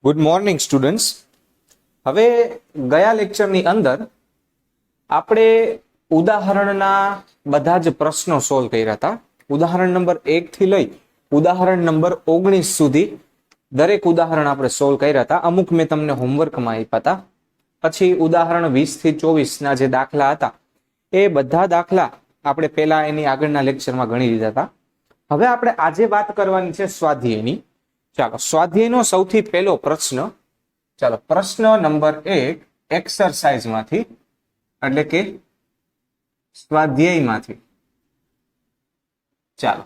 Good morning students. હવે ગયા લેક્ચરની અંદર આપણે ઉદાહરણના બધા જ પ્રશ્નો સોલ્વ કર્યા હતા. ઉદાહરણ નંબર 1 થી લઈ ઉદાહરણ નંબર 19 સુધી દરેક ઉદાહરણ આપણે સોલ્વ કર્યા હતા. અમુક મેં તમને હોમવર્કમાં આપ્યા હતા. પછી ઉદાહરણ 20 થી 24 જે દાખલા હતા એ બધા દાખલા આપણે પહેલા એની આગળના લેક્ચરમાં ગણી લીધા હતા. હવે આપણે આજે વાત કરવાની છે સ્વાધ્યાયની. ચાલો, સ્વાધ્યાયનો સૌથી પહેલો પ્રશ્ન, ચાલો પ્રશ્ન નંબર 1 એક્સરસાઇઝમાંથી એટલે કે સ્વાધ્યાયમાંથી. ચાલો,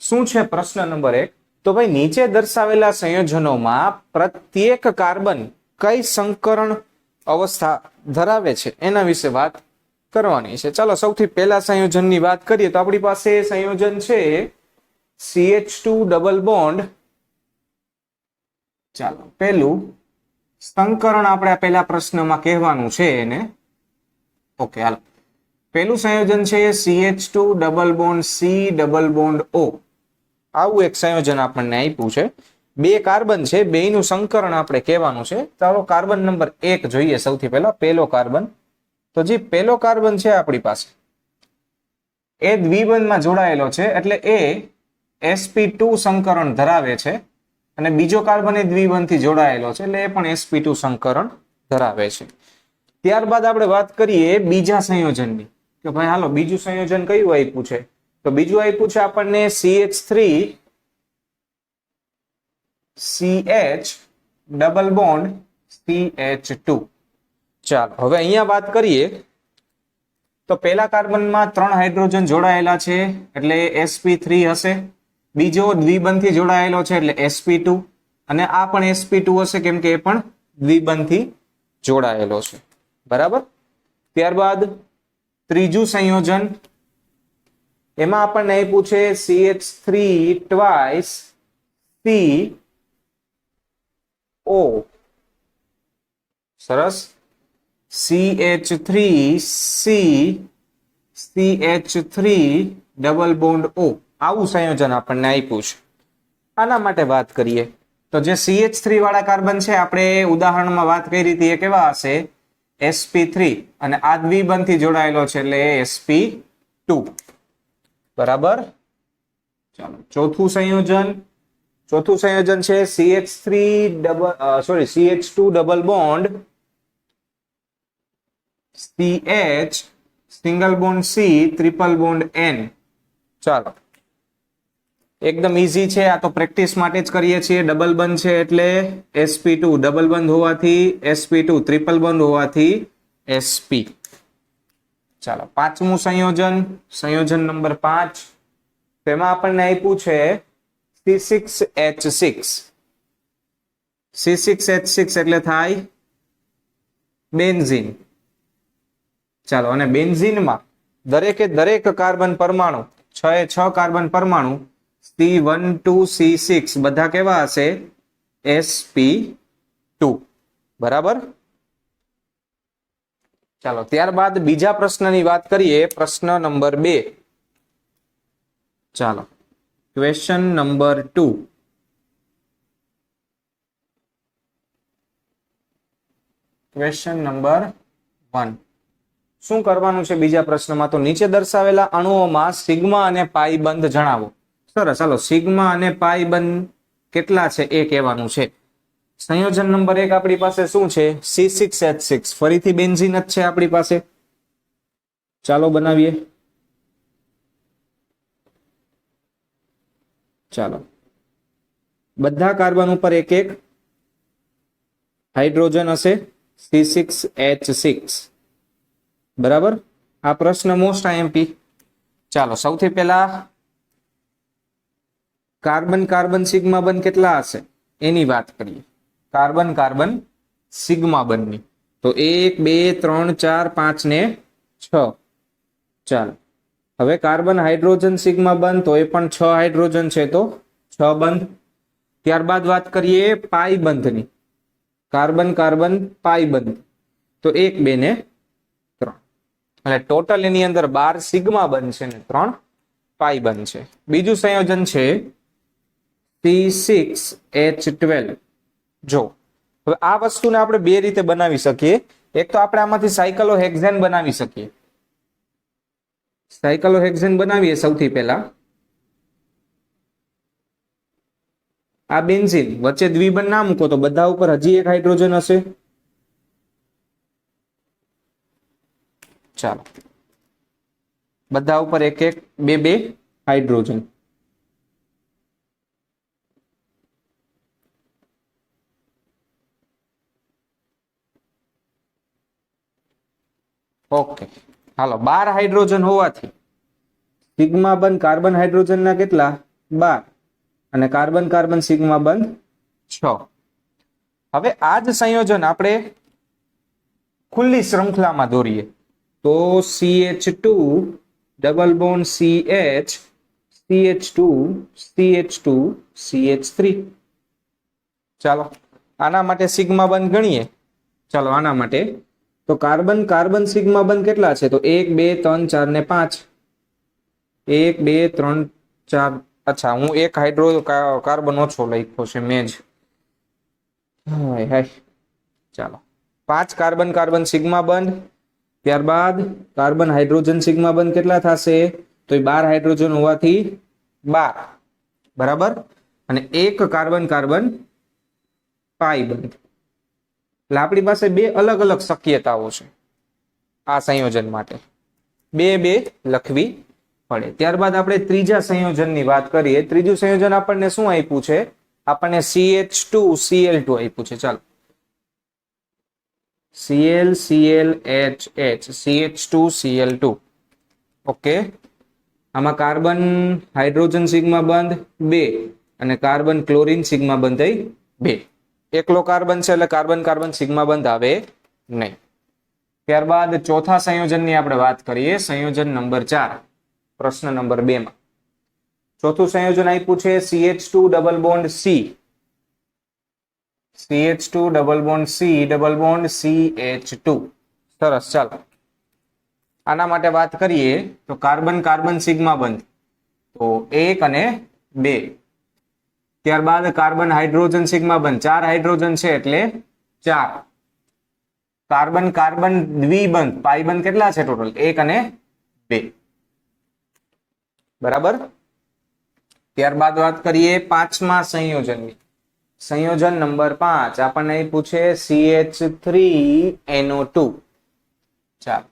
શું છે પ્રશ્ન નંબર 1? તો ભાઈ, નીચે દર્શાવેલા સંયોજનોમાં પ્રત્યેક કાર્બન કઈ સંકરણ અવસ્થા ધરાવે છે એના વિશે વાત કરવાની છે. ચાલો, સૌથી પહેલા સંયોજનની વાત કરીએ તો આપણી પાસે સંયોજન છે CH2 ડબલ બોન્ડ. ચાલો, પહેલું સંકરણ આપણે પહેલા પ્રશ્નમાં કહેવાનું છે એને. ઓકે, હાલો, પહેલું સંયોજન છે CH2 double bond C double bond O. આવું એક સંયોજન આપણને આપ્યું છે. બે કાર્બન છે, બેયનું સંકરણ આપણે કહેવાનું છે. ચાલો, કાર્બન નંબર 1 જોઈએ સૌથી પહેલા. પહેલો કાર્બન, તો જે પહેલો કાર્બન છે આપણી પાસે એ દ્વિબંધમાં જોડાયેલો છે એટલે એ sp2 સંકરણ ધરાવે છે. અને બીજો કાર્બન એ દ્વિબંધથી જોડાયેલો છે એટલે એ પણ sp2 સંકરણ ધરાવે છે. ત્યારબાદ આપણે વાત કરીએ બીજા સંયોજનની કે ભાઈ હાલો, બીજું સંયોજન કયું આપ્યું છે? તો બીજું આપ્યું છે આપણને CH3 CH double bond CH2. ચાલો, હવે અહીંયા વાત કરીએ તો પહેલા કાર્બનમાં 3 હાઇડ્રોજન જોડાયેલા છે એટલે sp3 હશે. બીજો દ્વિબંધથી જોડાયેલો છે એટલે sp2, અને આ પણ sp2 હશે કેમ કે એ પણ દ્વિબંધથી જોડાયેલો છે. બરાબર. ત્યારબાદ ત્રીજું સંયોજન, એમાં આપણને આપ્યું છે CH3 ટ્વાઇસ CO. સરસ. CH3 CH3 double bond O. આવું સંયોજન આપણને આપ્યું છે. આના માટે વાત કરીએ તો જે CH3 વાળા કાર્બન છે આપણે ઉદાહરણમાં વાત કરી હતી એ કેવા હશે? sp3, અને આ દ્વિબંધથી જોડાયેલો છે એટલે sp2. બરાબર. ચાલો, ચોથું સંયોજન છે CH2 double bond CH single bond C triple bond N. ચાલો, એકદમ ઈઝી છે. આ તો પ્રેક્ટિસ માટે જ કરીએ છીએ. ડબલ બંધ છે એટલે sp2, ડબલ બંધ હોવાથી sp2, ટ્રિપલ બંધ હોવાથી sp. ચાલો, પાંચમું સંયોજન નંબર 5, તેમાં આપણને આપ્યું છે C6H6. C6H6 એટલે થાય બેન્ઝીન. ચાલો, અને બેન્ઝીનમાં દરેક કાર્બન પરમાણુ 6 કાર્બન પરમાણુ C12 C6 બધા કેવા હશે? sp2. બરાબર. ચાલો, ત્યારબાદ બીજા પ્રશ્નની વાત કરીએ. પ્રશ્ન નંબર 2. ચાલો, ક્વેશ્ચન નંબર 2. Question number 1. શું કરવાનું છે બીજા પ્રશ્નમાં? તો નીચે દર્શાવેલા અણુઓમાં સિગ્મા અને પાઈ બંધ જણાવો. સરસ. ચાલો, સિગ્મા અને પાઈ બંધ કેટલા છે એ કહેવાનું છે. સંયોજન નંબર 1 આપણી પાસે શું છે? C6H6. ફરીથી બેન્ઝીન જ છે આપણી પાસે. ચાલો, બનાવીએ. ચાલો, બધા કાર્બન ઉપર એક હાઇડ્રોજન હશે C6H6. બરાબર. આ પ્રશ્ન મોસ્ટ IMP. ચાલો, સૌથી પહેલા કાર્બન સિગ્મા બંધ કેટલા હશે એની વાત કરીએ. કાર્બન સિગ્મા બંધની તો 1 2 3 4 5 ને 6. ચાલો, હવે કાર્બન હાઇડ્રોજન સિગ્મા બંધ તો એ પણ 6 હાઇડ્રોજન છે તો 6 બંધ. ત્યારબાદ વાત કરીએ પાઈ બંધની. કાર્બન પાઈ બંધ તો 1 2 ને 3. એટલે ટોટલ એની અંદર 12 સિગ્મા બંધ છે ને 3 પાઈ બંધ છે. બીજું સંયોજન છે C6H12. જો હવે આ વસ્તુને આપણે બે રીતે બનાવી શકીએ. એક તો આપણે આમાંથી સાયક્લોહેક્સેન બનાવી શકીએ. સાયક્લોહેક્સેન બનાવીએ સૌથી પહેલા. આ બેન્ઝીન વચ્ચે દ્વિબંધ ના મૂકો તો બધા ઉપર હજી એક હાઇડ્રોજન હશે. ચાલો, બધા ઉપર એક એક બે બે હાઇડ્રોજન. ઓકે, હાલો, 12 હાઇડ્રોજન હોવાથી સિગ્મા બંધ કાર્બન હાઇડ્રોજન ના કેટલા? 12 અને કાર્બન કાર્બન સિગ્મા બંધ 6. હવે આ જ સંયોજન આપણે ખુલ્લી શૃંખલામાં દોરીએ તો CH2 double bond CH CH2 CH2 CH3. ચાલો, આના માટે સિગ્મા બંધ ગણીએ. ચાલો, આના માટે તો કાર્બન કાર્બન સિગ્મા બંધ કેટલા છે? તો 1 2 3 4 ને 5. 1 2 3 4. અચ્છા, હું એક હાઇડ્રો કાર્બન ઓછો લખ્યો છે મેં જ. ચાલો, 5 કાર્બન કાર્બન સિગ્મા બંધ. ત્યારબાદ કાર્બન હાઇડ્રોજન સિગ્મા બંધ કેટલા થશે? તો 12 હાઇડ્રોજન હોવાથી 12, બરાબર. અને એક કાર્બન કાર્બન પાઈ બંધ. એટલે આપણી પાસે બે અલગ અલગ શક્યતાઓ છે આ સંયોજન માટે. બે બે લખવી પડે. ત્યારબાદ આપણે ત્રીજા સંયોજનની વાત કરીએ. ત્રીજું સંયોજન આપણને શું આપ્યું છે? આપણને CH2Cl2 આપ્યું છે. ચાલો, Cl Cl H H CH2Cl2. Okay, આમાં કાર્બન હાઇડ્રોજન સિગ્મા બંધ 2 અને કાર્બન ક્લોરીન સિગ્મા બંધ થઈ 2. એકલો કાર્બન છે એટલે કાર્બન કાર્બન સિગ્મા બંધ આવે નહીં. ત્યારબાદ ચોથા સંયોજનની આપણે વાત કરીએ. સંયોજન નંબર 4, પ્રશ્ન નંબર 2 માં ચોથું સંયોજન આપ્યું છે CH2 double bond C. CH2 double bond C double bond CH2. સરસ. ચાલો, આના માટે વાત કરીએ તો કાર્બન કાર્બન સિગ્મા બંધ તો 1 અને 2. ત્યારબાદ કાર્બન હાઇડ્રોજન સિગ્મા બંધ 4 હાઇડ્રોજન છે એટલે 4. કાર્બન કાર્બન દ્વિબંધ પાઈ બંધ કેટલા છે ટોટલ? 1 અને 2, બરાબર. ત્યારબાદ વાત કરીએ પાંચમા સંયોજનની. સંયોજન નંબર 5 આપણને અહીં પૂછે CH3NO2. ચાલો,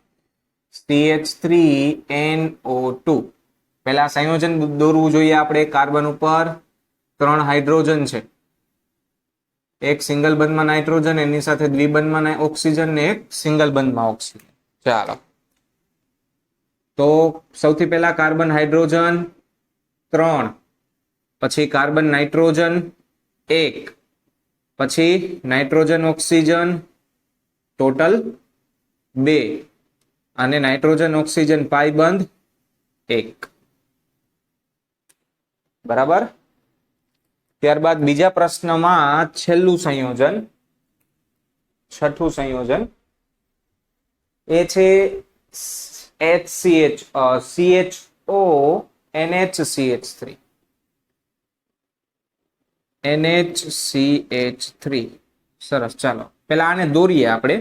CH3NO2. પહેલા સંયોજન દોરવું જોઈએ આપણે. કાર્બન ઉપર 3 હાઇડ્રોજન છે, એક સિંગલ બંધમાં નાઇટ્રોજન, એની સાથે દ્વિબંધમાં ઓક્સિજન ને એક સિંગલ બંધમાં ઓક્સિજન. ચાલો, તો સૌથી પહેલા કાર્બન હાઇડ્રોજન 3, પછી કાર્બન નાઇટ્રોજન 1, પછી નાઇટ્રોજન ઓક્સિજન ટોટલ 2 અને નાઇટ્રોજન ઓક્સિજન પાઈ બંધ 1, બરાબર. ત્યારબાદ બીજા પ્રશ્નમાં છેલ્લું સંયોજન, છઠ્ઠું સંયોજન એ છે CHO NHCH3. NHCH3. સરસ. ચાલો, પેલા આને દોરીએ આપણે.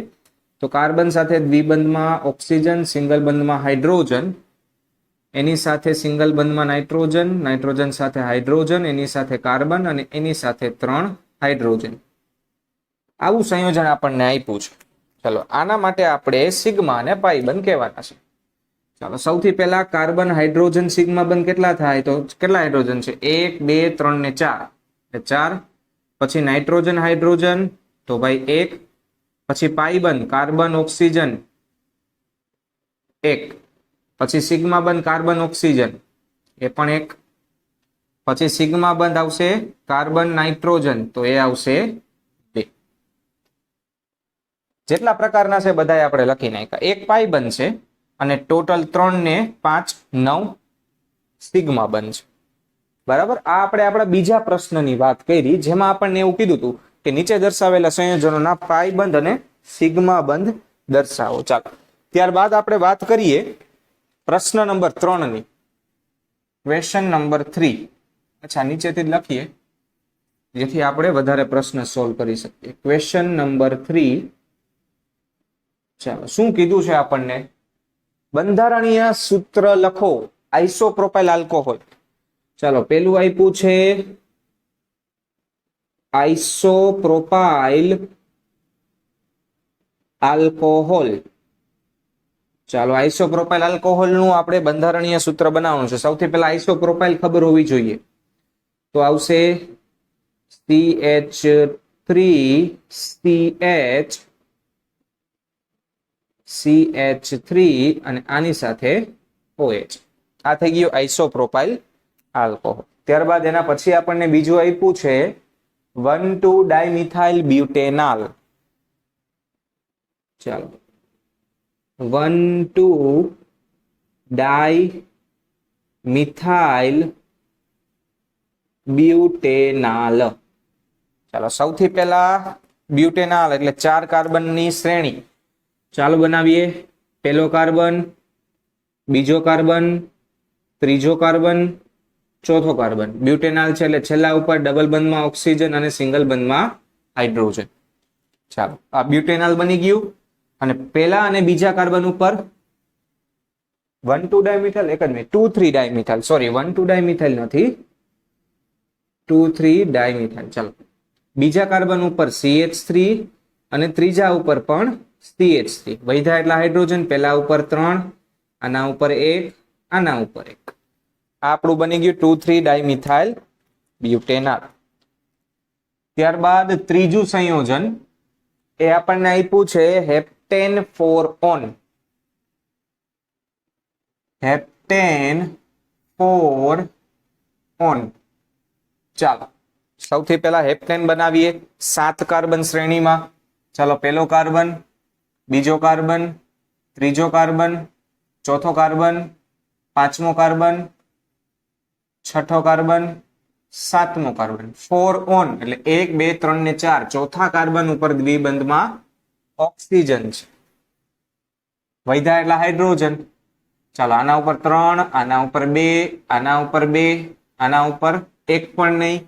તો કાર્બન સાથે દ્વિબંધમાં ઓક્સિજન, સિંગલ બંધમાં હાઇડ્રોજન, એની સાથે સિંગલ બંધમાં નાઇટ્રોજન, નાઇટ્રોજન સાથે હાઇડ્રોજન, એની સાથે કાર્બન અને એની સાથે 3 હાઇડ્રોજન. આવું સંયોજન આપણને આપ્યું છે. ચલો, આના માટે આપણે સિગ્મા અને પાઈ બંધ કહેવાના છે. ચાલો, સૌથી પહેલા કાર્બન હાઇડ્રોજન સિગ્મા બંધ કેટલા થાય? તો કેટલા હાઇડ્રોજન છે? 1 2 3 ને 4 એટલે 4. પછી નાઇટ્રોજન હાઇડ્રોજન તો ભાઈ 1. પછી પાઈ બંધ કાર્બન ઓક્સિજન 1. પછી સિગ્મા બંધ કાર્બન ઓક્સિજન એ પણ 1. પછી સિગ્મા બંધ આવશે કાર્બન નાઇટ્રોજન તો એ આવશે 2. જેટલા પ્રકારના છે બધા આપણે લખી નાખ્યા. એક પાઈ બંધ છે અને ટોટલ 3 ને 5 9 સિગ્મા બંધ છે, બરાબર. આ આપણે આપણા બીજા પ્રશ્નની વાત કરી, જેમાં આપણને એવું કીધું હતું કે નીચે દર્શાવેલા સંયોજનોના પાઈ બંધ અને સિગ્મા બંધ દર્શાવો. ચાલો, ત્યારબાદ આપણે વાત કરીએ પ્રશ્ન નંબર 3 ની. Question number 3. અચ્છા, નીચેથી જ લખીએ. જેથી આપણે વધારે પ્રશ્ન સોલ્વ કરી શકીએ. Question number 3. ચાલો, શું કીધું છે આપણને? બંધારણીય સૂત્ર લખો આઇસોપ્રોપાઇલ આલ્કોહોલ. ચાલો, પેલું આપ્યું છે આઇસોપ્રોપાઇલ આલ્કોહોલ. ચાલો, આઇસોપ્રોપાઇલ આલ્કોહોલ નું આપણે બંધારણીય સૂત્ર બનાવવાનું છે. સૌથી પહેલા આઇસોપ્રોપાઇલ ખબર હોવી જોઈએ. તો આવશે CH3 અને આની સાથે OH. આ થઈ ગયું આઇસોપ્રોપાઇલ આલ્કોહોલ. ત્યારબાદ એના પછી આપણને બીજું આપ્યું છે 1,2-ડાયમિથાઇલ બ્યુટેનાલ. ચાલો, 1,2-ડાયમિથાઇલ બ્યુટેનાલ. ચાલો, સૌથી પહેલા બ્યુટેનાલ એટલે 4 કાર્બનની શ્રેણી. ચાલો બનાવીએ. પહેલો કાર્બન, બીજો કાર્બન, ત્રીજો કાર્બન, ચોથો કાર્બન. બ્યુટેનાલ છે એટલે છેલ્લા ઉપર ડબલ બંધમાં ઓક્સિજન અને સિંગલ બંધમાં હાઇડ્રોજન. ચાલો, આ બ્યુટેનાલ બની ગયું. અને પહેલા અને બીજા કાર્બન ઉપર 1,2-ડાયમિથાઇલ, એક જ મિનિટ, 2,3-ડાયમિથાઇલ, સોરી 1,2-ડાયમિથાઇલ નથી, 2,3-ડાયમિથાઇલ. ચાલો, બીજા કાર્બન ઉપર CH3 અને ત્રીજા ઉપર પણ CH3. વધ્યા એટલા હાઇડ્રોજન. પહેલા ઉપર 3, આના ઉપર 1, આના ઉપર 1. આ આપણું બની ગયું 2,3-ડાયમિથાઇલ બ્યુટેનાલ. ત્યારબાદ ત્રીજું સંયોજન એ આપણને આપ્યું છે હેપ્ટેન 4-ON. Heptane 4-ON. ચાલો, સૌથી પહેલા હેપ્ટેન બનાવીએ 7 કાર્બન શ્રેણીમાં. ચાલો, પહેલો કાર્બન, બીજો કાર્બન, ત્રીજો કાર્બન, ચોથો કાર્બન, પાંચમો કાર્બન, છઠ્ઠો કાર્બન, સાતમો કાર્બન. 4-ON એટલે 1, 2, 3 ને 4. ચોથા કાર્બન ઉપર દ્વિબંધમાં ઓક્સિજન છે. વધ્યા એટલા હાઇડ્રોજન. ચાલો, આના ઉપર 3, આના ઉપર 2, આના ઉપર 2, આના ઉપર 1 પણ નહીં,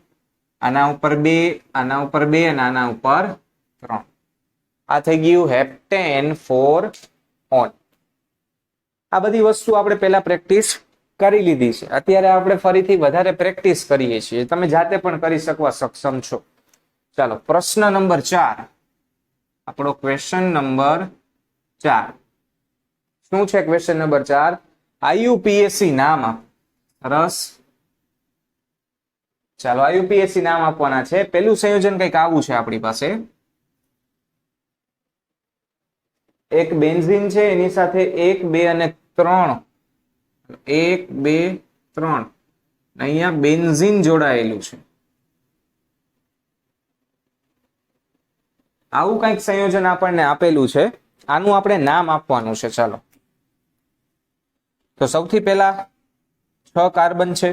આના ઉપર 2, આના ઉપર 2 અને આના ઉપર 3. આ થઈ ગયું હેપ્ટેન 4-ON. આ બધી વસ્તુ આપણે પહેલા પ્રેક્ટિસ કરી લીધી છે. અત્યારે આપણે ફરીથી વધારે પ્રેક્ટિસ કરીએ છીએ. તમે જાતે પણ કરી શકવા સક્ષમ છો. ચાલો, પ્રશ્ન નંબર 4. આપણો ક્વેશ્ચન નંબર 4. શું છે ક્વેશ્ચન નંબર 4? IUPAC નામ આપ. રસ. ચાલો, IUPAC નામ આપવાના છે. પેલું સંયોજન કંઈક આવું છે આપણી પાસે. એક બેન્ઝીન છે, એની સાથે 1, 2 અને 3. 1, 2, 3. અહીંયા બેન્ઝીન જોડાયેલું છે. આવું કંઈક સંયોજન આપણને આપેલું છે. આનું આપણે નામ આપવાનું છે. ચાલો, તો સૌથી પહેલા 6 કાર્બન છે.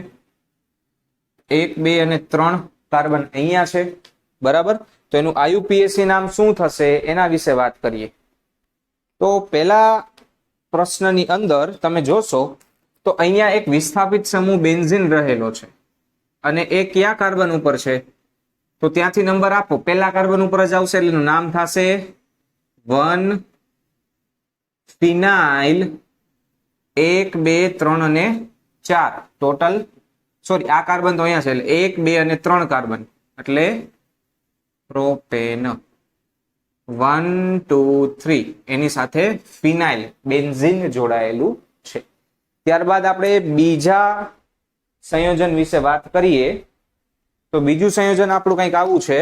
1, 2 અને 3 કાર્બન અહીંયા છે. બરાબર. તો એનું IUPAC નામ શું થશે એના વિશે વાત કરીએ. તો પહેલા પ્રશ્નની અંદર તમે જોશો તો અહીંયા એક વિસ્થાપિત સમૂહ બેન્ઝીન રહેલો છે અને એ કયા કાર્બન ઉપર છે? તો ત્યાંથી નંબર આપો. પહેલા કાર્બન ઉપર જ આવશે એટલે એનું નામ થશે 1-ફિનાઇલ. 1, 2, 3 અને 4 ટોટલ. સોરી, આ કાર્બન તો અહીંયા છે એટલે 1, 2 અને 3 કાર્બન એટલે પ્રોપેન. 1, 2, 3 એની સાથે ફિનાઇલ બેન્ઝીન જોડાયેલું છે. ત્યારબાદ આપણે બીજા સંયોજન વિશે વાત કરીએ. તો બીજું સંયોજન આપણું કંઈક આવું છે.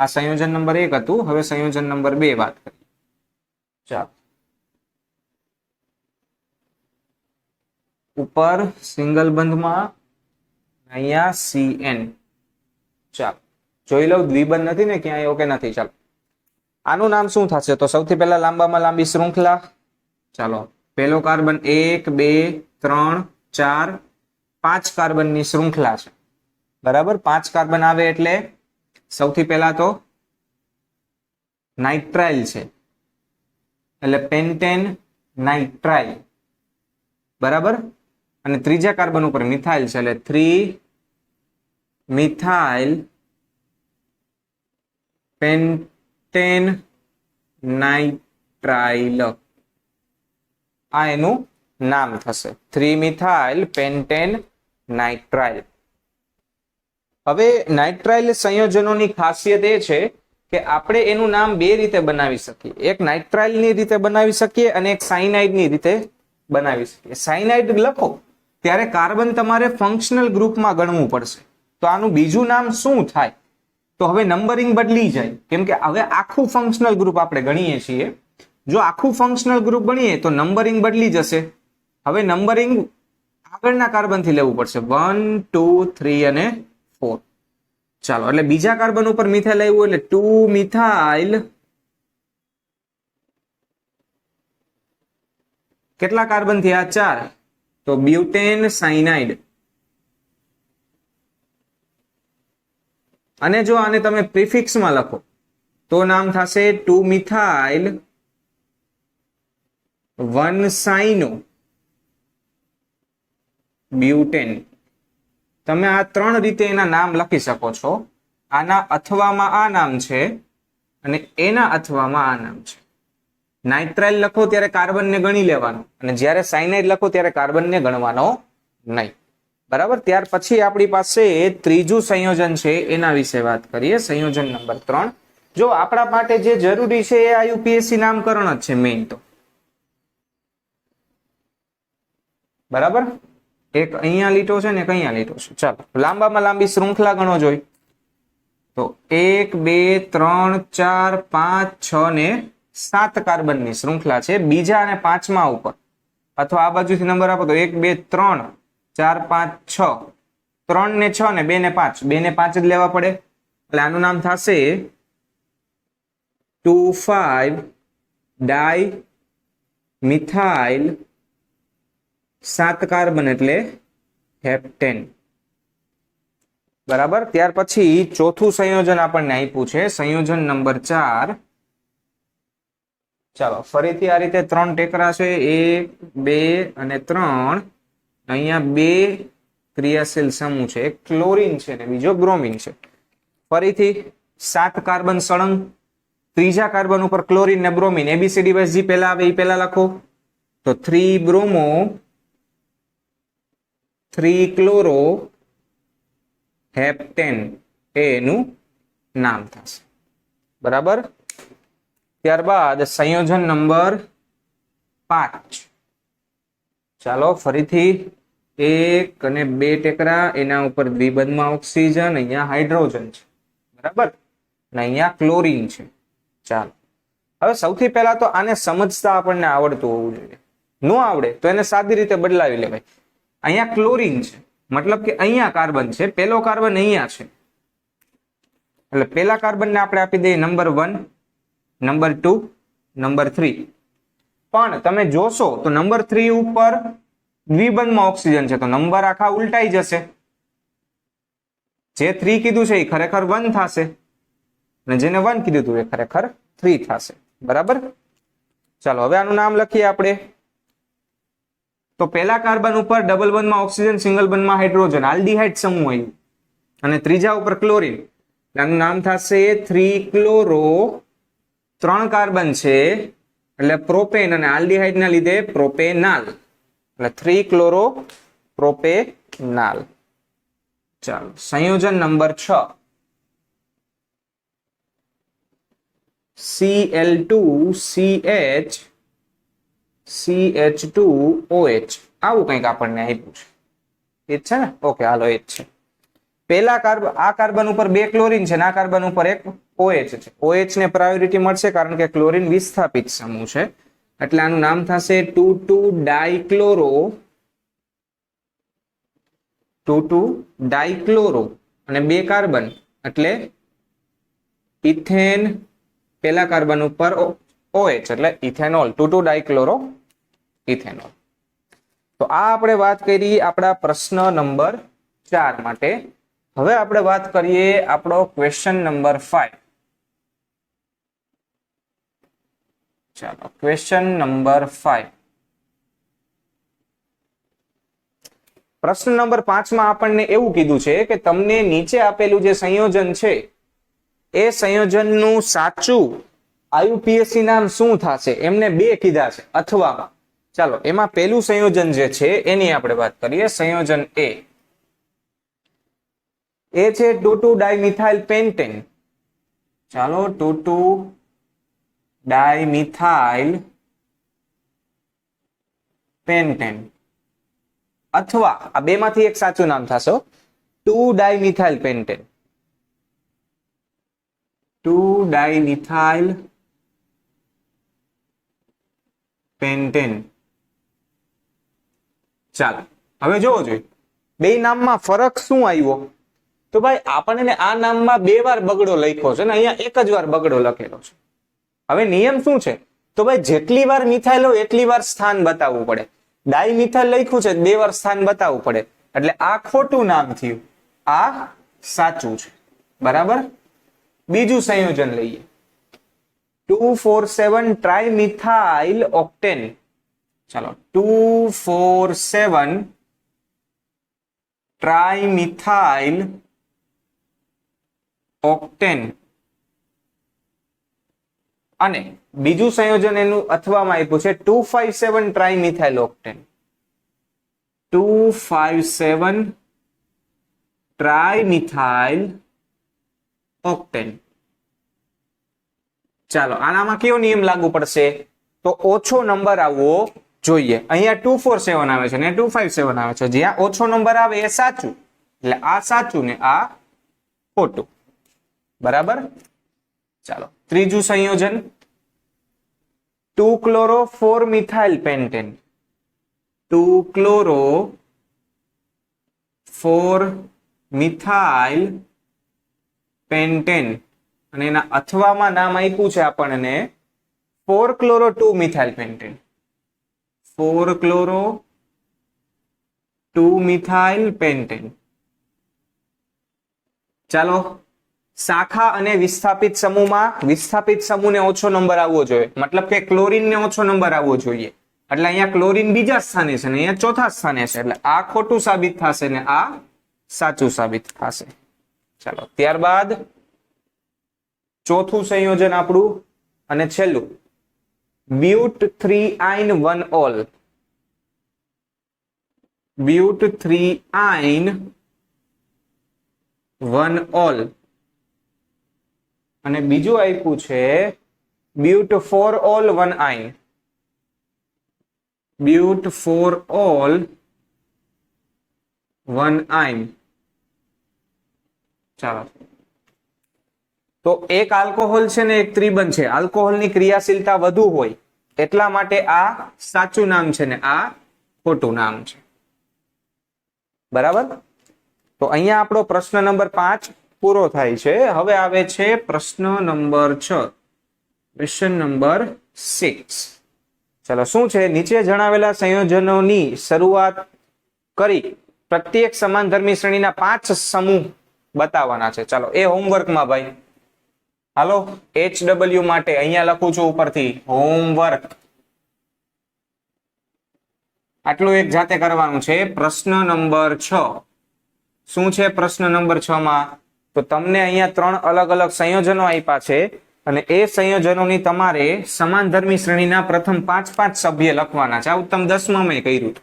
આ સંયોજન નંબર 1 હતું. હવે સંયોજન નંબર 2 વાત કરીએ. ચાલો, ઉપર સિંગલ બંધમાં અહીંયા CN. ચાલો, જોઈ લઉં દ્વિબંધ નથી ને ક્યાંય? ઓકે, નથી. ચાલો, આનું નામ શું થશે? તો સૌથી પહેલા લાંબામાં લાંબી શૃંખલા. ચાલો, પહેલો કાર્બન 1, 2, 3, 4, 5 કાર્બનની શૃંખલા છે. બરાબર. 5 કાર્બન આવે એટલે સૌથી પહેલા તો નાઇટ્રાઇલ છે એટલે પેન્ટેન નાઇટ્રાઇલ. બરાબર. અને ત્રીજા કાર્બન ઉપર મિથાઇલ છે એટલે 3-મિથાઇલ પેન્ટેન નાઇટ્રાઇલ, આ એનું નામ થશે, 3-મિથાઇલ પેન્ટેન નાઇટ્રાઇલ. હવે નાઇટ્રાઇલ સંયોજનોની ખાસિયત એ છે કે આપણે એનું નામ બે રીતે બનાવી શકીએ. એક નાઇટ્રાઇલ ની રીતે બનાવી શકીએ અને એક સાયનાઇડ ની રીતે બનાવી શકીએ. સાયનાઇડ લખો ત્યારે કાર્બન તમારે ફંક્શનલ ગ્રુપમાં ગણવું પડશે. તો આનું બીજું નામ શું થાય? તો હવે નંબરિંગ બદલી જાય, કેમ કે હવે આખું ફંક્શનલ ગ્રુપ આપણે ગણીએ છીએ. જો આખું ફંક્શનલ ગ્રુપ ગણીએ તો નંબરિંગ બદલી જશે. હવે નંબરિંગ આગળના કાર્બન થી લેવું પડશે, 1, 2, 3 અને 4. ચાલો, એટલે બીજા કાર્બન ઉપર મિથાઇલ આવ્યું એટલે 2-મિથાઇલ, કેટલા કાર્બન થયા? 4. તો બ્યુટેન સાયનાઇડ. અને જો આને તમે પ્રિફિક્સમાં લખો તો નામ થશે 2-મિથાઇલ 1-સાયનો બ્યુટેન. તમે આ ત્રણ રીતે એના નામ લખી શકો છો. આના અથવામાં આ નામ છે અને એના અથવામાં આ નામ છે. નાઇટ્રાઇલ લખો ત્યારે કાર્બનને ગણી લેવાનો અને જ્યારે સાયનાઇડ લખો ત્યારે કાર્બનને ગણવાનો નહીં. બરાબર. ત્યાર પછી આપણી પાસે ત્રીજું સંયોજન છે, એના વિશે વાત કરીએ. સંયોજન નંબર 3. જો આપણા માટે જે જરૂરી છે એ આ યુપીએસસી નામકરણ જ છે મેઇન. તો બરાબર, એક અહીંયા લીટો છે ને એક અહીંયા લીટો છે. ચાલો લાંબામાં લાંબી શૃંખલા ગણો જોઈ તો 1, 2, 3, 4, 5, 6 ને 7 કાર્બનની શૃંખલા છે. બીજા અને પાંચમા ઉપર અથવા આ બાજુથી નંબર આપો તો 1, 2, 3, 4, 5, 6, 3 ને 6 ને 2 ને 5, 2 ને 5 જ લેવા પડે. એટલે આનું નામ થશે 2,5 ડાઇમિથાઇલ 7 કાર્બન એટલે હેપ્ટેન. બરાબર. ત્યાર પછી ચોથું સંયોજન આપણને આપ્યું છે, સંયોજન નંબર 4. ચાલો ફરીથી આ રીતે 3 ટેકરા છે, 1, 2 અને 3. અહીંયા 2 ક્રિયાશીલ સમૂહ છે, એક ક્લોરીન છે ને બીજો બ્રોમિન છે. ફરીથી 7 કાર્બન સળંગ, ત્રીજા કાર્બન ઉપર ક્લોરીન ને બ્રોમિન. એબીસીડી વાઇઝ જે પહેલા આવે એ પહેલા લખો તો 3 બ્રોમો 3 ક્લોરો હેપ્ટેન એનું નામ થશે. બરાબર. ત્યારબાદ સંયોજન નંબર 5. ચાલો ફરીથી 1 અને 2 ટેકરા, એના ઉપર દ્વિબંધમાં ઓક્સિજન, અહીંયા હાઇડ્રોજન છે. બરાબર. અને અહીંયા ક્લોરીન છે. ચાલો હવે સૌથી પહેલા તો આને સમજતા આપણને આવડતું હોવું જોઈએ. ન આવડે તો એને સાદી રીતે બદલાવી લેવાય. અહીંયા ક્લોરીન છે, મતલબ કે અહીંયા કાર્બન છે, પેલો કાર્બન અહીંયા છે. એટલે પેલા કાર્બનને આપણે આપી દઈએ નંબર 1, નંબર 2, નંબર 3. પણ તમે જોશો તો નંબર 3 ઉપર દ્વિબંધમાં ઓક્સિજન છે તો નંબર આખા ઉલટાઈ જશે. જે 3 કીધું છે એ ખરેખર 1 થશે અને જેને 1 કીધું હતું એ ખરેખર 3 થશે. બરાબર. ચાલો હવે આનું નામ લખીએ આપણે. તો પહેલા કાર્બન ઉપર ડબલ બંધમાં ઓક્સિજન, સિંગલ બંધમાં હાઇડ્રોજન, આલ્ડીહાઇડ સમૂહ આવ્યું અને ત્રીજા ઉપર ક્લોરીન. આનું નામ થશે 3 ક્લોરો, 3 કાર્બન છે એટલે પ્રોપેન અને આલ્ડીહાઇડ ના લીધે પ્રોપેનાલ, એટલે 3 ક્લોરો પ્રોપેનાલ. ચાલો સંયોજન નંબર 6. Cl2CH CH2OH આવું કંઈક આપણને આપ્યું છે. એ છે ને? ઓકે હાલો એ જ છે. પહેલા કાર્બન, આ કાર્બન ઉપર 2 ક્લોરીન છે અને આ કાર્બન ઉપર 1 OH છે. OH ને પ્રાયોરિટી મળશે કારણ કે ક્લોરીન વિસ્થાપિત સમૂહ છે. એટલે આનું નામ થશે 2,2-ડાઇક્લોરો 2,2-ડાઇક્લોરો અને 2 કાર્બન એટલે ઇથેન. પહેલા કાર્બન ઉપર OH એટલે ઇથેનોલ, 2,2-ડાઇક્લોરો ઇથેનોલ. તો આ આપણે વાત કરી આપણા પ્રશ્ન નંબર 4 માટે. હવે આપણે વાત કરીએ આપણો ક્વેશ્ચન નંબર 5. ચાલો ક્વેશ્ચન નંબર 5. પ્રશ્ન નંબર 5 માં આપણને એવું કીધું છે કે તમને નીચે આપેલું જે સંયોજન છે એ સંયોજનનું સાચું આયુપીએસી નામ શું થશે? એમને બે કીધા છે અથવામાં. ચાલો એમાં પહેલું સંયોજન જે છે એની આપણે વાત કરીએ. સંયોજન એ છે 2,2 ડાયમિથાઇલ પેન્ટેન. ચાલો 2,2 ડાયમિથાઇલ પેન્ટેન, અથવા આ બે માંથી એક સાચું નામ થશે 2 ડાયમિથાઇલ પેન્ટેન. 2 dimethyl pentane. ચાલો હવે જોવો જોઈએ બે નામમાં ફરક શું આવ્યો. તો ભાઈ આપણને આ નામમાં બે વાર બગડો લખ્યો છે ને અહીંયા એક જ વાર બગડો લખેલો છે. હવે નિયમ શું છે? તો ભાઈ જેટલી વાર મિથાઇલ હોય એટલી વાર સ્થાન બતાવવું પડે. ડાયમિથાઇલ લખ્યું છે બે વાર સ્થાન બતાવવું પડે, એટલે આ ખોટું નામ થયું, આ સાચું છે. બરાબર. બીજું સંયોજન લઈએ 2,4,7 ટ્રાઇમિથાઇલ ઓક્ટેન. ચાલો 2,4,7 ટ્રાઇમિથાઇલ ઓક્ટેન. અને બીજું સંયોજન એનું અથવામાં આપ્યું છે 2,5,7 ટ્રાઇમિથાઇલ ઓક્ટેન. 2,5,7 ટ્રાઇમિથાઇલ ઓક્ટેન. ચાલો આનામાં કયો નિયમ લાગુ પડશે? તો ઓછો નંબર આવવો જોઈએ. અહીંયા 2,4,7 આવે છે ને 2,5,7 આવે છે. જ્યાં ઓછો નંબર આવે એ સાચું, એટલે આ સાચું ને આ ખોટું. બરાબર. ચાલો ત્રીજું સંયોજન 2-chloro-4-મિથાઇલ પેન્ટેન. 2-chloro-4-મિથાઇલ પેન્ટેન, અને એના અથવામાં નામ આપ્યું છે આપણને 4-chloro-2-મિથાઇલ પેન્ટેન. 4-chloro-2-મિથાઇલ પેન્ટેન. ચાલો શાખા અને વિસ્થાપિત સમૂહમાં વિસ્થાપિત સમૂહને ઓછો નંબર આવવો જોઈએ, મતલબ કે ક્લોરીનને ઓછો નંબર આવવો જોઈએ. એટલે અહીંયા ક્લોરીન બીજા સ્થાને છે ને અહીંયા ચોથા સ્થાને છે, એટલે આ ખોટું સાબિત થશે ને આ સાચું સાબિત થશે. ચાલો ત્યારબાદ ચોથું સંયોજન આપણું અને છેલ્લું But3-1-ol. But3-1-ol. અને બીજું આપ્યું છે But4-ol-1-ine. But4-ol-1-ine. ચાલો તો એક આલ્કોહોલ છે ને એક ત્રિબંધ છે. આલ્કોહોલની ક્રિયાશીલતા વધુ હોય એટલા માટે આ સાચું નામ છે ને આ ખોટું નામ છે. બરાબર. તો અહીંયા આપણો પ્રશ્ન નંબર 5 પૂરો થાય છે. હવે આવે છે પ્રશ્ન નંબર 6, ક્વેશ્ચન નંબર 6. ચલો શું છે? નીચે જણાવેલા સંયોજનોની શરૂઆત કરી પ્રત્યેક સમાનધર્મી શ્રેણીના 5 સમૂહ બતાવવાના છે. ચાલો એ હોમવર્કમાં ભાઈ. હાલો HW માટે અહીંયા લખું છું ઉપરથી હોમવર્ક. આટલું એક જાતે કરવાનું છે. પ્રશ્ન નંબર 6 શું છે? પ્રશ્ન નંબર 6 માં તો તમને અહીંયા 3 અલગ અલગ સંયોજનો આપ્યા છે અને એ સંયોજનોની તમારે સમાનધર્મી શ્રેણીના પ્રથમ 5 સભ્ય લખવાના છે. આવું તમે 10માં મેં કર્યું.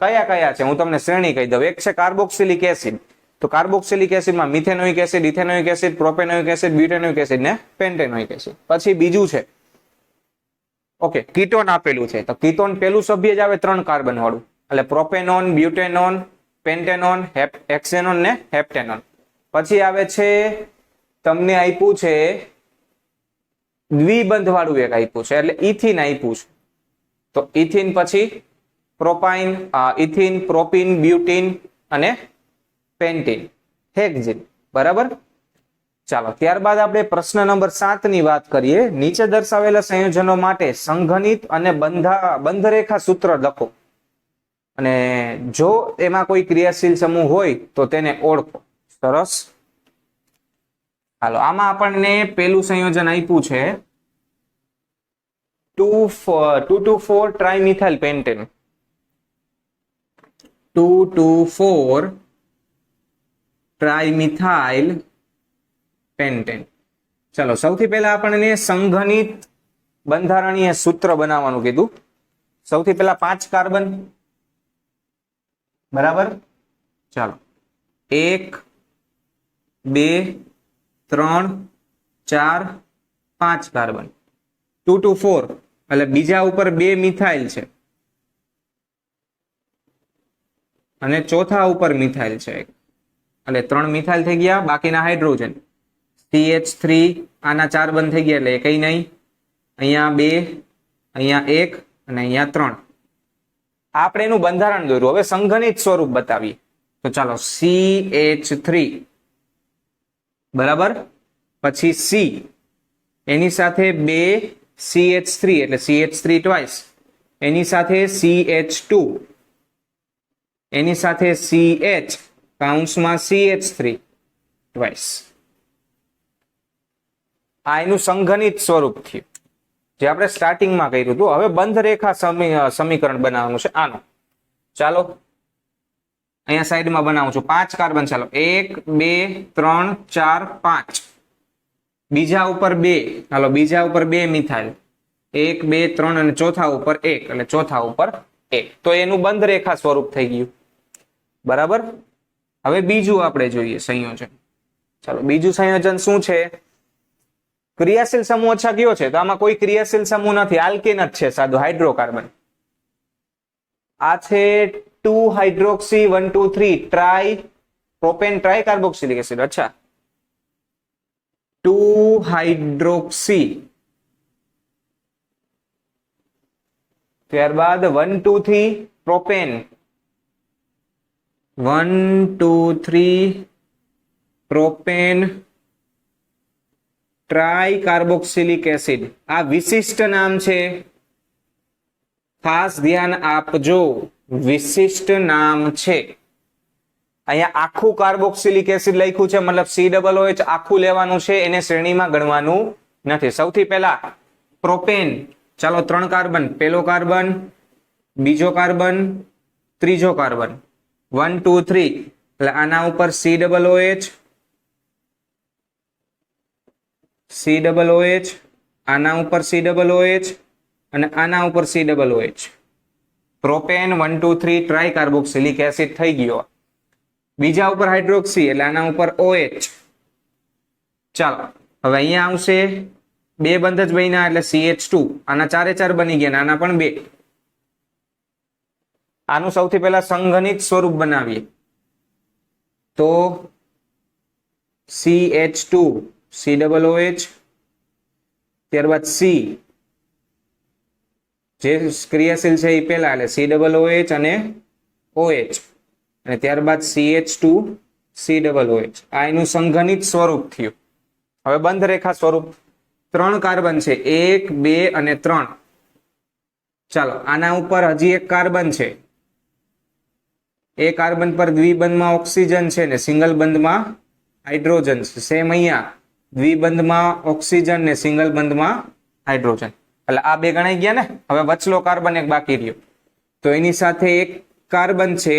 કયા કયા છે હું તમને શ્રેણી કહી દઉં. એક છે કાર્બોક્સિલિક એસિડ. તો કાર્બોક્સિલિક એસિડમાં methanoic acid, ethanoic acid, propanoic acid, butanoic acid ને પેન્ટેનોઇક એસિડ. પછી બીજું છે ઓકે કીટોન આપેલું છે. તો કીટોન પેલું સભ્ય જ આવે 3 કાર્બન વાળું, એટલે પ્રોપેનોન, બ્યુટેનોન, પેન્ટેનોન, હેક્સેનોન ને હેપ્ટેનોન. પછી આવે છે તમને આપ્યું છે દ્વિબંધ વાળું એક આપ્યું છે, એટલે ઇથિન આપ્યું છે. તો ઇથિન પછી પ્રોપાઇન, ઇથિન, પ્રોપિન, બ્યુટીન અને પેન્ટીન, હેક્ઝિન. બરાબર. ચાલો ત્યારબાદ આપણે પ્રશ્ન નંબર 7 ની વાત કરીએ. નીચે દર્શાવેલા સંયોજનો માટે સંઘનિત અને બંધરેખા સૂત્ર લખો અને જો એમાં કોઈ ક્રિયાશીલ સમૂહ હોય તો તેને ઓળખો. સરસ. હાલો આમાં આપણને પેલું સંયોજન આપ્યું છે 2,2,4 ટ્રાઇમિથાઇલ પેન્ટેન. 2,2,4 ટ્રાઇમિથાઇલ પેન્ટેન. ચલો સૌથી પહેલા આપણને સંઘનિત બંધારણીય સૂત્ર બનાવવાનું કીધું. સૌથી પહેલા 5 કાર્બન, બરાબર. ચાલો 1 2 3 4 5 કાર્બન, 2 to 4 એટલે બીજા ઉપર 2 મિથાઇલ છે અને ચોથા ઉપર મિથાઇલ છે એટલે 3 મિથાઇલ થઈ ગયા. બાકીના હાઇડ્રોજન CH3 આના 4 બંધ થઈ ગયા એટલે કઈ નહીં. અહીંયા 2, અહીંયા 1 અને અહીંયા 3. આપણે એનું બંધારણ દોર્યું. હવે સંઘનિત સ્વરૂપ બતાવીએ તો ચાલો CH3 બરાબર, પછી C એની સાથે 2 CH3 એટલે CH3 ટ્વાઇસ, એની સાથે CH2 એની સાથે CH કાઉન્સમાં CH3 ટ્વાઇસ. આ એનું સંઘનિત સ્વરૂપ થયું જે આપણે સ્ટાર્ટિંગમાં કર્યું હતું. હવે બંધ રેખા સમીકરણ બનાવવાનું છે આનો. ચાલો અહીંયા સાઈડમાં બનાવું છું 5 કાર્બન. ચાલો 1 2 3 4 5. બીજા ઉપર 2, હાલો બીજા ઉપર 2 મિથાઇલ, 1 2 3 અને ચોથા ઉપર 1 એટલે ચોથા ઉપર 1. તો એનું બંધ રેખા સ્વરૂપ થઈ ગયું, બરાબર. હવે બીજું આપણે જોઈએ સંયોજન. ચાલો બીજું સંયોજન શું છે? ક્રિયાશીલ સમૂહ અચ્છા કયો છે? તો આમાં કોઈ ક્રિયાશીલ સમૂહ નથી, આલ્કેન જ છે સાદું, હાઇડ્રોકાર્બન. આ છે 2 hydroxy 1 2 3 try propane try carboxylic acid. અચ્છા 2 હાઇડ્રોક્સી, ત્યારબાદ 1 2 3 propane, 1 2 3 propane try carboxylic acid. આ વિશિષ્ટ નામ છે, ખાસ ધ્યાન આપજો, વિશિષ્ટ નામ છે. અહીંયા આખું કાર્બોક્સિલિક એસિડ લખ્યું છે, મતલબ COOH આખું લેવાનું છે, એને શ્રેણીમાં ગણવાનું નથી. સૌથી પહેલા પ્રોપેન, ચાલો 3 કાર્બન, પહેલો કાર્બન, બીજો કાર્બન, ત્રીજો કાર્બન, 1 2 3 એટલે આના ઉપર COOH, આના ઉપર COOH અને આના ઉપર COOH. Propane 1 2 3 try carboxylic acid થઈ ગયો. બીજા ઉપર હાઇડ્રોક્સી એટલે આના ઉપર OH. ચાલો હવે અહીંયા આવશે 2 બંધ જ બન્યા એટલે CH2, આના 4 4 બની ગયા, આના પણ 2. આનું સૌથી પહેલા સંઘનિત સ્વરૂપ બનાવીએ તો CH2 COOH, ત્યારબાદ C જે ક્રિયાશીલ છે એ પહેલા એટલે COOH અને OH અને ત્યારબાદ CH2 COOH. આ એનું સંઘનિત સ્વરૂપ થયું. હવે બંધ રેખા સ્વરૂપ 3 કાર્બન છે, 1 2 અને 3. ચાલો આના ઉપર હજી એક કાર્બન છે, એ કાર્બન પર દ્વિબંધમાં ઓક્સિજન છે ને સિંગલ બંધમાં હાઇડ્રોજન છે. સેમ અહીંયા દ્વિબંધમાં ઓક્સિજન ને સિંગલ બંધમાં હાઇડ્રોજન, એટલે આ 2 ગણાઈ ગયા ને. હવે વચલો કાર્બન એક બાકી રહ્યો, તો એની સાથે એક કાર્બન છે,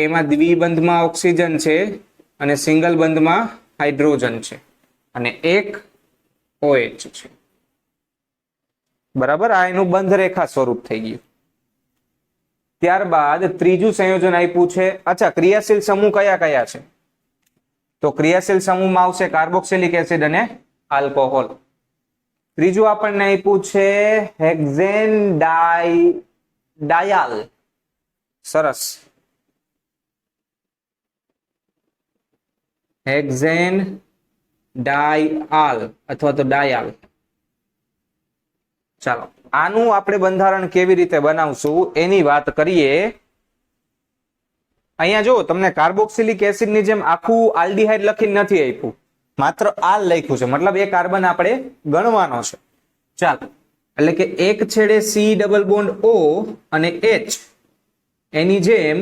એમાં દ્વિબંધમાં ઓક્સિજન છે અને સિંગલ બંધમાં હાઇડ્રોજન છે અને એક OH છે, બરાબર. આ એનું બંધ રેખા સ્વરૂપ થઈ ગયું. ત્યારબાદ ત્રીજું સંયોજન આપ્યું છે. અચ્છા ક્રિયાશીલ સમૂહ કયા કયા છે? તો ક્રિયાશીલ સમૂહમાં આવશે કાર્બોક્સિલિક એસિડ અને આલ્કોહોલ. ત્રીજું આપણને આપ્યું છે હેક્ઝેન ડાયાલ. સરસ, હેક્ઝેન ડાયાલ અથવા તો ડાયાલ. ચાલો આનું આપણે બંધારણ કેવી રીતે બનાવશું એની વાત કરીએ. અહીંયા જો તમને કાર્બોક્સિલિક એસિડ ની જેમ આખું આલ્ડીહાઇડ લખીને નથી આપ્યું, માત્ર આલ લખ્યું છે, મતલબ એ કાર્બન આપણે ગણવાનો છે. ચાલો એટલે કે એક છેડે C ડબલ બોન્ડ O અને H, એની જેમ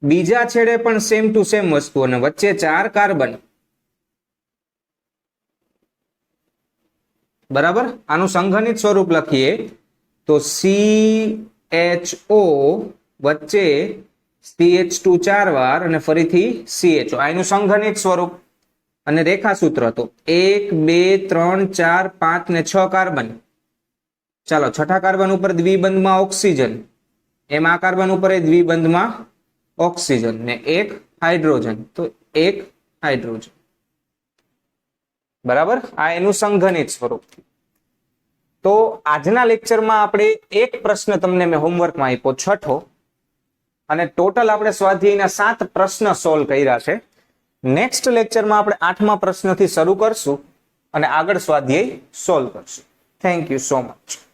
બીજા છેડે પણ સેમ ટુ સેમ વસ્તુ અને વચ્ચે 4 કાર્બન, બરાબર. આનું સંઘનિત સ્વરૂપ લખીએ તો CHO વચ્ચે CH2 4 વાર અને ફરીથી CHO, આ એનું સંઘનિત સ્વરૂપ. અને રેખાસૂત્ર તો 1 2 3 4 5 ને 6 કાર્બન. ચાલો છઠ્ઠા કાર્બન ઉપર દ્વિબંધમાં ઓક્સિજન, એમ આ કાર્બન ઉપર એ દ્વિબંધમાં ઓક્સિજન ને એક હાઇડ્રોજન, તો એક હાઇડ્રોજન. બરાબર, આ એનું સંઘનિત સ્વરૂપ. તો આજના લેક્ચરમાં આપણે એક પ્રશ્ન તમને મેં હોમવર્કમાં આપ્યો, છઠ્ઠો, અને ટોટલ આપણે સ્વાધ્યાયના 7 પ્રશ્ન સોલ્વ કર્યા છે. નેક્સ્ટ લેક્ચરમાં આપણે 8મા પ્રશ્નથી શરૂ કરશું અને આગળ સ્વાધ્યાય સોલ્વ કરશું. Thank you so much.